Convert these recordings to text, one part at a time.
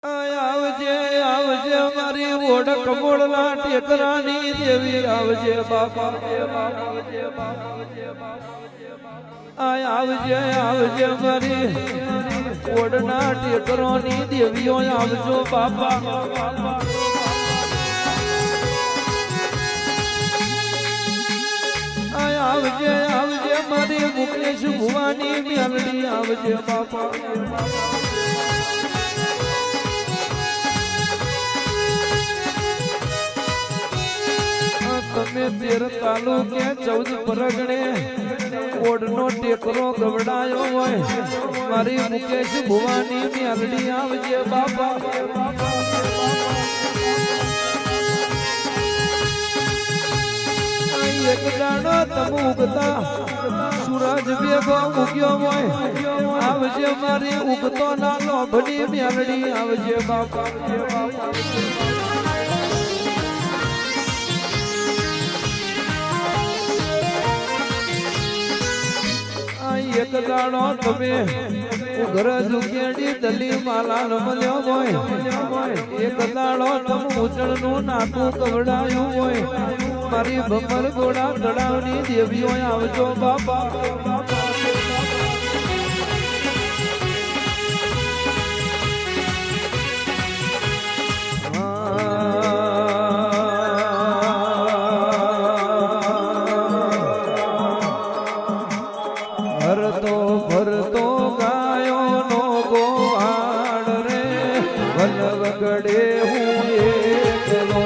આવજે આવજે મારી ઓળખ મોડલા ટેકરાની દેવી આવજે બાપા આવજે આવજે મારી ઓડના ટેકરોની દેવીઓ આવજો બાપા આવજે આવજે મારી મુકેશ ભુવાની મેલડી આવજે બાપા તમે 13 તાલુકે 14 પરગણે ઓડનો ટેકરો ગવડાયો હોય મારી મુકેશ ભુવાની મેલડી આવજે બાપા એક દાડો તમ ઉગતા સૂરજ ભેગો ઉગ્યો હોય આવજે મારી ઉગતો ના લોભની મેલડી આવજે બાપા એક દાડો તમે ઘર ઝુકેડી દલી માલા રમલ્યો હોય એક દાડો તમ ઉજળ નું નાકું કવડાયું હોય મારી ભમર ગોળા તળાવની દેવીઓ આવજો બાપા ભરતો ગાયો નો ગોવાળ રે વલવગડે હું એકલો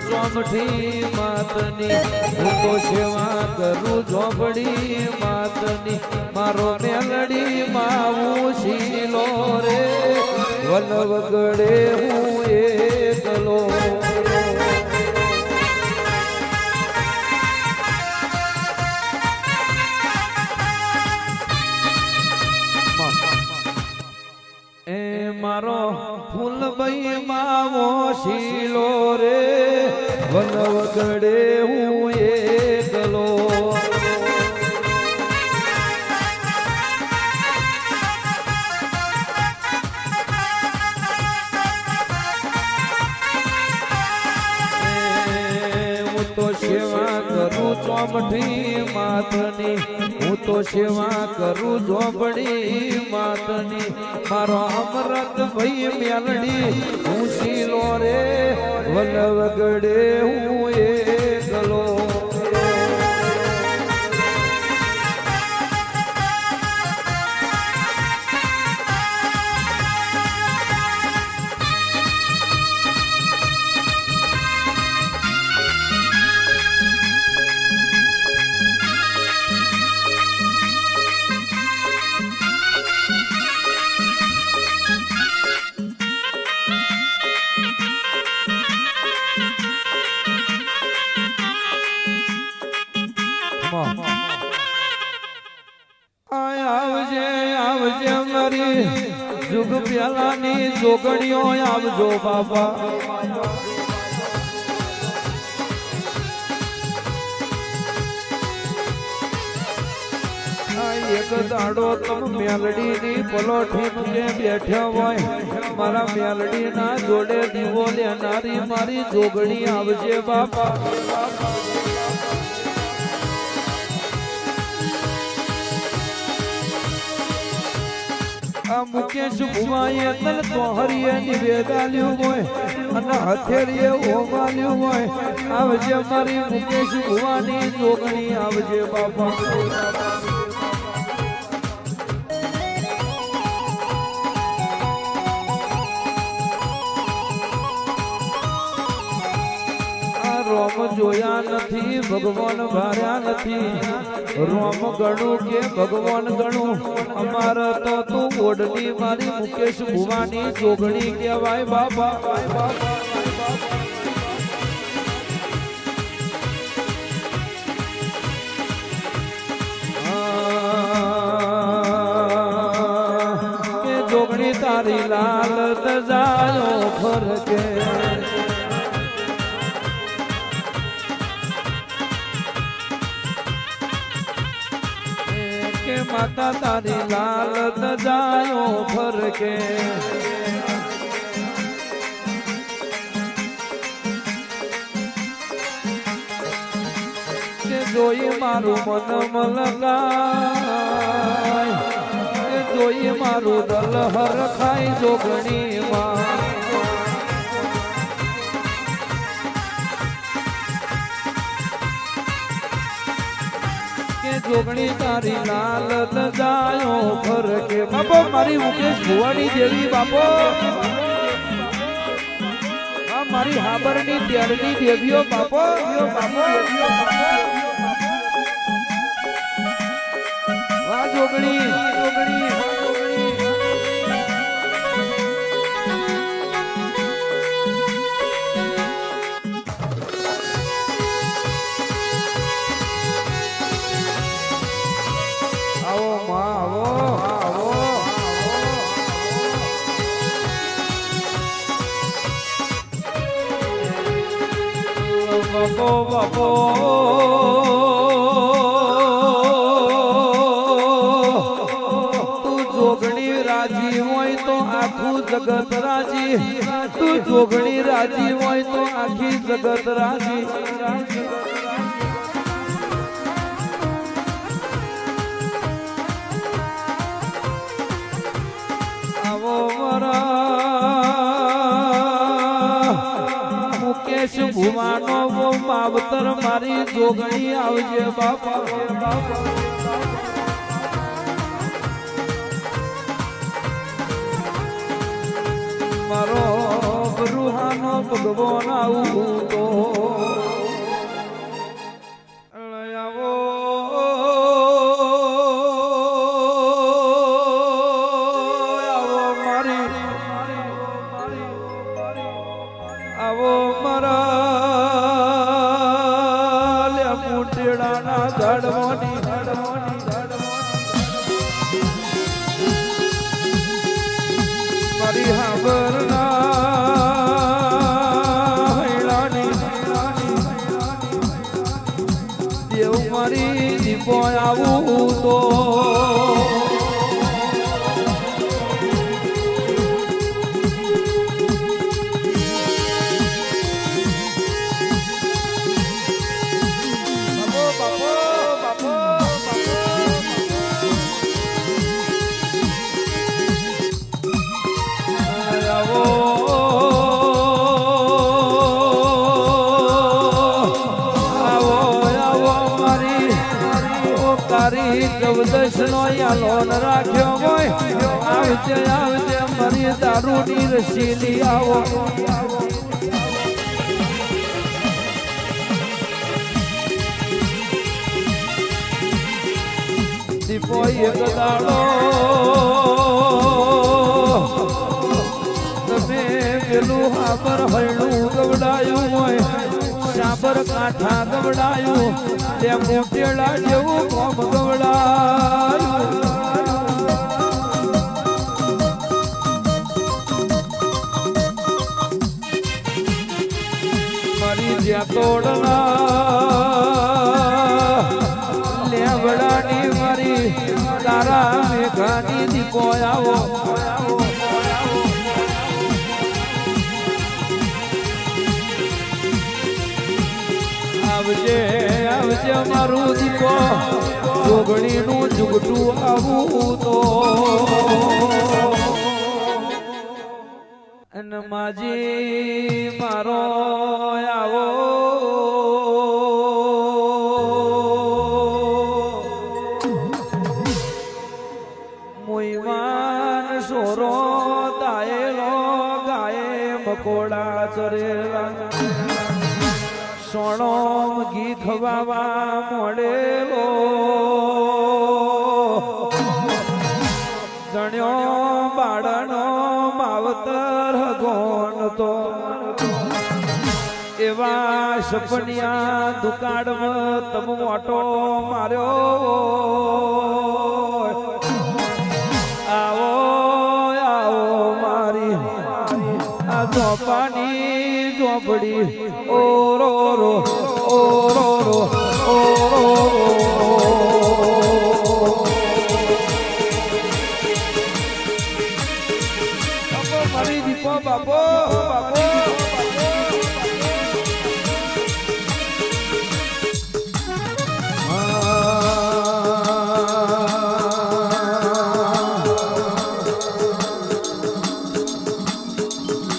ચોમઠી માતની હું તો સેવા કરું ઝોપડી માતની મારો મેલડી માવું શીલો રે વલવગડે હું એકલો એ મારો ફૂલભાઈ માવો શીલો રે વલવગડે હું એકલો હું તો સેવા કરું ચોમઠી માતની હું તો સેવા કરું ઝોપડી માતની મારો અમરત ભાઈ મેલડી હું શીલો રે વલવગડે હું એકલો આવજે આવજે મારી જુગ પેલાની જોગણીઓ આવજો બાપા એક દાડો તમ મેલડી ની પલોઠી મૂકે બેઠ્યા હોય મારા મેલડી ના જોડે દીવો લેનારી મારી જોગણી આવજે બાપા મુકેશ ભુવાએ તન તો હરિએ નિવેદાલ્યું હોય અને હથેળીએ ઓમાલ્યું હોય આવજે મારી મુકેશ ભુવાની જોગણી આવજે બાપા રોમ જોયા નથી ભગવાન ભાર્યા નથી રોમ ગણું કે ભગવાન ગણું અમારા તો તું ઓડની મારી મુકેશ ભુવાની જોગણી કહેવાય બાપા તારી લાલ તજાયો ફરકે કે માતા તારી લાલ તજાયો ફરકે જોઈ મારું મન મલકાય કે જોઈ મારું દલ હરખાય જોગણીમાં કે જોગણી તારી લાલ લજાયો ફરકે બાપો મારી મુકેશ ભુવાની દેવી બાપો મારી હાબરની તેરની દેવીઓ બાપો વાહ જોગણી આવો માં આવો બાપો બાપો તું જોગણી રાજી હોય તો આખું જગત રાજી તું જોગણી રાજી હોય તો આખી જગત રાજી આવો મુકેશ ભુવાનો માવતર મારી જોગણી આવજે બાપા મારો રૂહાનો ભગવાન આવું તો આવો આવો મારા લે મુટેડાના ઝાડવાની મારી હાબરના હૈલાની દેવ મારી દીપો આવું તો જવદશનો યાલોન રાખ્યો હોય આવજે મારી દારૂની રસીલી આવો દીપો એક દાડો તમે પેલું હાબર હરણું ગવડાયું હોય સાબર કાંઠા ગવડાયું તે મોટેડા જેવું કોમ ગવડાયું મારી જ્યાં તોડના લેવડાની મારી તારા મેઘાની દીપો આવો આવજે મારું દીપો જોગણીનું જુગટું આવું તો અને માજી મારો આવો મુઈમાન સોરો દાયેલો ગાયે મકોડા ચરેલા સોણોમ ઘી ખવાવા મળેલો જણ્યો બાળનો માવતર ગોન તો એવા સપનિયા દુકાળમાં તમ મોટો માર્યો આવો આવો સોપાની ઝોપડી ઓ રો રો ઓ રો રો ઓ રો રો મારી દીપો બાપો બાપો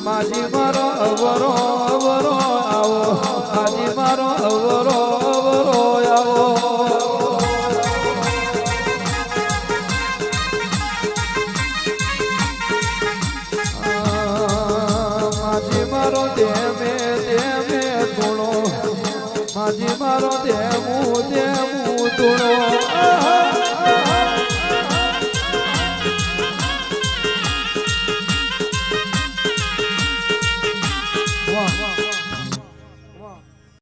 માજી મારો અવરો અવરો આવો માજી મારો અવરો અવરો આવો માજી મારો દેમે થોડો માજી મારો દેમું થોડો